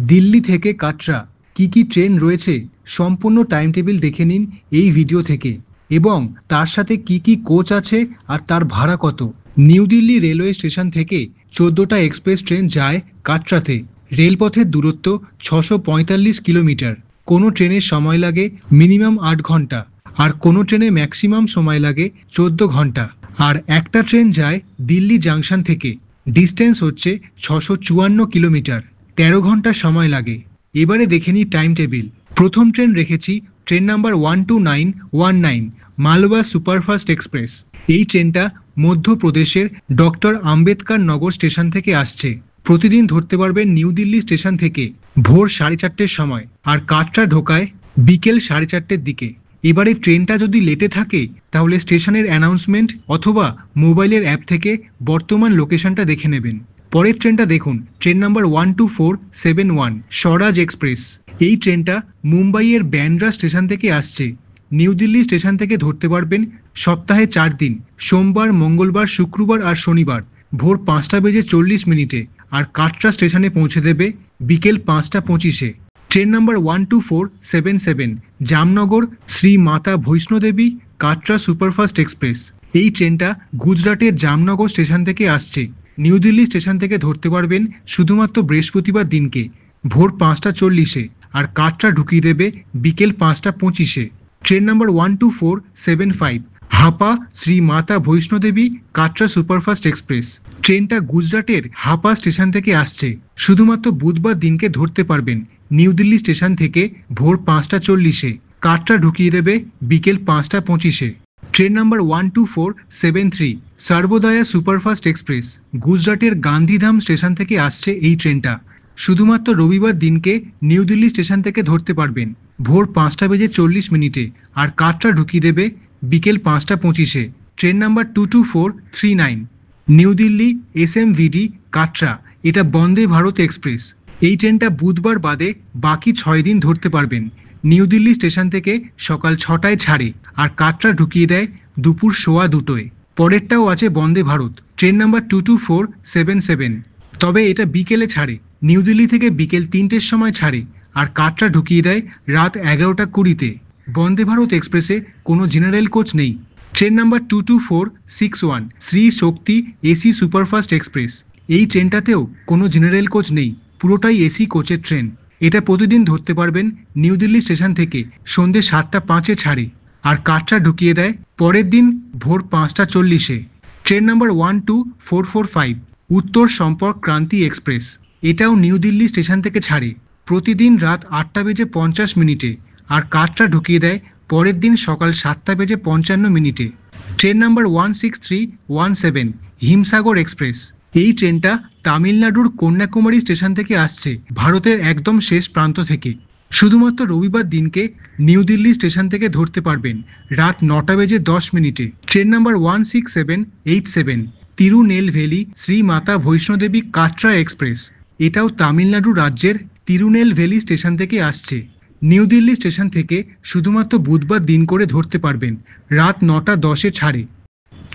দিল্লি থেকে কাটরা কি ট্রেন রয়েছে সম্পূর্ণ টাইম টেবিল দেখে নিন এই ভিডিও থেকে এবং তার সাথে কি কোচ আছে আর তার ভাড়া কত। নিউ দিল্লি রেলওয়ে স্টেশন থেকে 14টা এক্সপ্রেস ট্রেন যায় কাটরাতে। রেলপথের দূরত্ব 645 কিলোমিটার। কোনো ট্রেনের সময় লাগে মিনিমাম 8 ঘন্টা আর কোনো ট্রেনে ম্যাক্সিমাম সময় লাগে 14 ঘন্টা। আর একটা ট্রেন যায় দিল্লি জাংশন থেকে, ডিস্টেন্স হচ্ছে 654 কিলোমিটার, 13 ঘন্টা সময় লাগে। এবারে দেখে নিই টাইম টেবিল। প্রথম ট্রেন রেখেছি train number 12919 Malwa superfast express. এই ট্রেনটা মধ্যপ্রদেশের ডক্টর আম্বেদকর নগর স্টেশন থেকে আসছে। প্রতিদিন ধরতে পারবেন নিউ দিল্লি স্টেশন থেকে ভোর 4:30 সময় আর কাটরা ঢোকায় বিকেল 4:30 দিকে। এবারে ট্রেনটা যদি লেটে থাকে তাহলে স্টেশনের অ্যানাউন্সমেন্ট অথবা মোবাইলের অ্যাপ থেকে বর্তমান লোকেশনটা দেখে নেবেন। পরের ট্রেনটা দেখুন, ট্রেন নাম্বার 12471 স্বরাজ এক্সপ্রেস। এই ট্রেনটা মুম্বাইয়ের ব্যান্ড্রা স্টেশন থেকে আসছে। নিউ দিল্লি স্টেশন থেকে ধরতে পারবেন সপ্তাহে 4 দিন, সোমবার, মঙ্গলবার, শুক্রবার আর শনিবার ভোর 5:40 আর কাটরা স্টেশনে পৌঁছে দেবে বিকেল 5:25। ট্রেন নাম্বার 12477 জামনগর শ্রী মাতা বৈষ্ণোদেবী কাটরা সুপারফাস্ট এক্সপ্রেস। এই ট্রেনটা গুজরাটের জামনগর স্টেশন থেকে আসছে। নিউ দিল্লি স্টেশন থেকে ধরতে পারবেন শুধুমাত্র বৃহস্পতিবার দিনকে ভোর 5:40 আর কাটরা ঢুকিয়ে দেবে বিকেল 5:25। ট্রেন নাম্বার 12475 হাপা শ্রী মাতা বৈষ্ণোদেবী কাটরা সুপারফাস্ট এক্সপ্রেস। ট্রেনটা গুজরাটের হাপা স্টেশন থেকে আসছে। শুধুমাত্র বুধবার দিনকে ধরতে পারবেন নিউ দিল্লি স্টেশন থেকে ভোর 5:40, কাটরা ঢুকিয়ে দেবে বিকেল 5:25। Train number 12473 Sarvodaya superfast express. গুজরাটের গান্ধীধাম স্টেশন থেকে আসছে এই ট্রেনটা। শুধুমাত্র রবিবার দিনকে নিউ দিল্লি স্টেশন থেকে ধরতে পারবেন ভোর 5:40 আর কাটরা ঢুকিয়ে দেবে বিকেল 5:25। Train number 22439 new Delhi SMVD Katra. এটা বন্দে ভারত এক্সপ্রেস। এই ট্রেনটা বুধবার বাদে বাকি 6 দিন ধরতে পারবেন। নিউ দিল্লি স্টেশন থেকে সকাল 6টায় ছাড়ে আর কাটরা ঢুকিয়ে দেয় দুপুর 2:15। পরেরটাও আছে বন্দে ভারত, ট্রেন নাম্বার 22477, তবে এটা বিকেলে ছাড়ে। নিউ দিল্লি থেকে বিকেল 3টের সময় ছাড়ে আর কাটরা ঢুকিয়ে দেয় রাত 11:20। বন্দে ভারত এক্সপ্রেসে কোনো জেনারেল কোচ নেই। ট্রেন নাম্বার 22461 শ্রী শক্তি AC সুপারফাস্ট এক্সপ্রেস। এই ট্রেনটাতেও কোনো জেনারেল কোচ নেই, পুরোটাই AC কোচের ট্রেন। এটা প্রতিদিন ধরতে পারবেন নিউ দিল্লি স্টেশন থেকে সন্ধ্যে 7:05 ছাড়ে আর কাটরা ঢুকিয়ে দেয় পরের দিন ভোর 5:40। ট্রেন নাম্বার 12445 উত্তর সম্পর্ক ক্রান্তি এক্সপ্রেস। এটাও নিউ দিল্লি স্টেশন থেকে ছাড়ে প্রতিদিন রাত 8:50 আর কাটরা ঢুকিয়ে দেয় পরের দিন সকাল 7:55। Train number 16317 Himsagar express. এই ট্রেনটা তামিলনাড়ুর কন্যাকুমারী স্টেশন থেকে আসছে, ভারতের একদম শেষ প্রান্ত থেকে। শুধুমাত্র রবিবার দিনকে নিউ দিল্লি স্টেশন থেকে ধরতে পারবেন রাত 9:10। ট্রেন নাম্বার 16787 তিরুনেলভেলি শ্রী মাতা বৈষ্ণোদেবী কাটরা এক্সপ্রেস। এটাও তামিলনাড়ু রাজ্যের তিরুনেলভেলি স্টেশন থেকে আসছে। নিউ দিল্লি স্টেশন থেকে শুধুমাত্র বুধবার দিন করে ধরতে পারবেন রাত 9:10 ছাড়ে।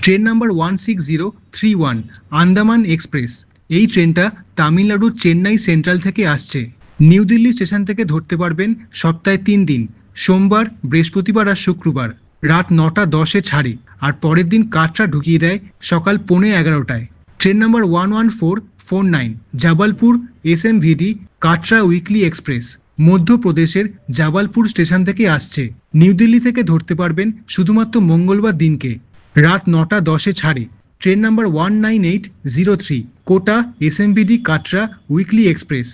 Train number 16031 Andaman express. এই ট্রেনটা তামিলনাড়ুর চেন্নাই সেন্ট্রাল থেকে আসছে। নিউ দিল্লি স্টেশন থেকে ধরতে পারবেন সপ্তাহে 3 দিন, সোমবার, বৃহস্পতিবার আর শুক্রবার রাত 9:10 ছাড়ে আর পরের দিন কাটরা ঢুকিয়ে দেয় সকাল 11:15। Train number 11449 জাবালপুর SMVD Katra weekly express. মধ্যপ্রদেশের জাবালপুর স্টেশন থেকে আসছে। নিউ দিল্লি থেকে ধরতে পারবেন শুধুমাত্র মঙ্গলবার দিনকে রাত 9:10 ছাড়ে। ট্রেন নাম্বার 19803 কোটা SMVD Katra weekly express.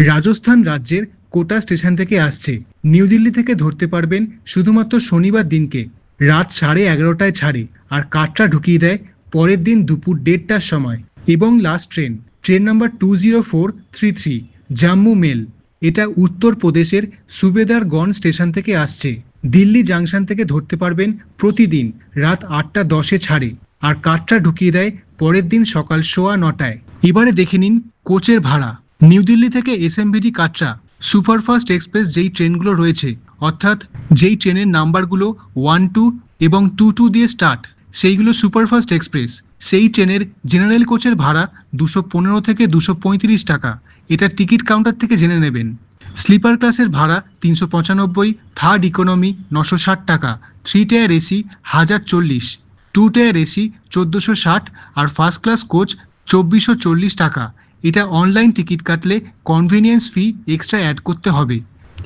Rajasthan রাজ্যের কোটা স্টেশন থেকে আসছে। নিউ দিল্লি থেকে ধরতে পারবেন শুধুমাত্র শনিবার দিনকে রাত 11:30 ছাড়ে আর কাটরা ঢুকিয়ে দেয় পরের দিন দুপুর 1:30 সময়। এবং last train, train number 20433 Jammu mail. এটা উত্তরপ্রদেশের সুবেদারগঞ্জ স্টেশন থেকে আসছে। দিল্লি জাংশন থেকে ধরতে পারবেন প্রতিদিন রাত 8:10 ছাড়ে আর কাটরা ঢুকিয়ে দেয় পরের দিন সকাল 9:15। এবারে দেখে নিন কোচের ভাড়া। নিউ দিল্লি থেকে SMVD কাটরা সুপারফাস্ট এক্সপ্রেস যেই ট্রেনগুলো রয়েছে, অর্থাৎ যেই ট্রেনের নাম্বারগুলো 12 এবং 22 দিয়ে স্টার্ট, সেইগুলো সুপারফাস্ট এক্সপ্রেস। সেই ট্রেনের জেনারেল কোচের ভাড়া 215 থেকে 235 টাকা এটা টিকিট কাউন্টার থেকে জেনে নেবেন। স্লিপার ক্লাসের ভাড়া 395, থার্ড ইকোনমি 960 টাকা, 3 টায়ার এসি 1040, 2 টায়ার এসি 1460 আর ফার্স্ট ক্লাস কোচ 2440 টাকা। এটা অনলাইন টিকিট কাটলে কনভেনিয়েন্স ফি এক্সট্রা অ্যাড করতে হবে।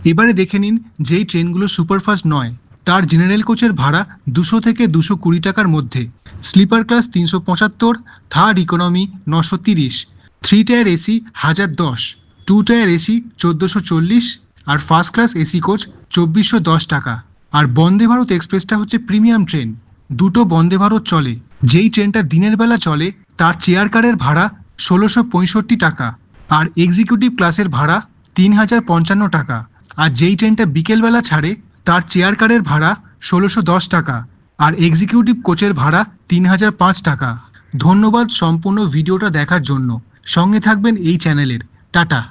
এবারে দেখে নিন যেই ট্রেনগুলো সুপারফাস্ট নয় তার জেনারেল কোচের ভাড়া 200 থেকে 220 টাকার মধ্যে। Sleeper class 375, third economy 930, 3 tier AC 1010, 2 tier AC 1440 আর ফার্স্ট ক্লাস এসি কোচ 2410 টাকা। আর বন্দে ভারত এক্সপ্রেসটা হচ্ছে প্রিমিয়াম ট্রেন। দুটো বন্দে ভারত চলে। যেই ট্রেনটা দিনের বেলা চলে তার চেয়ার কারের ভাড়া 1665 টাকা আর এক্সিকিউটিভ ক্লাসের ভাড়া 3055 টাকা। আর যেই ট্রেনটা বিকেলবেলা ছাড়ে তার চেয়ার কারের ভাড়া 1610 টাকা আর এক্সিকিউটিভ কোচের ভাড়া 3005 টাকা। ধন্যবাদ সম্পূর্ণ ভিডিওটা দেখার জন্য। সঙ্গে থাকবেন এই চ্যানেলের। টাটা।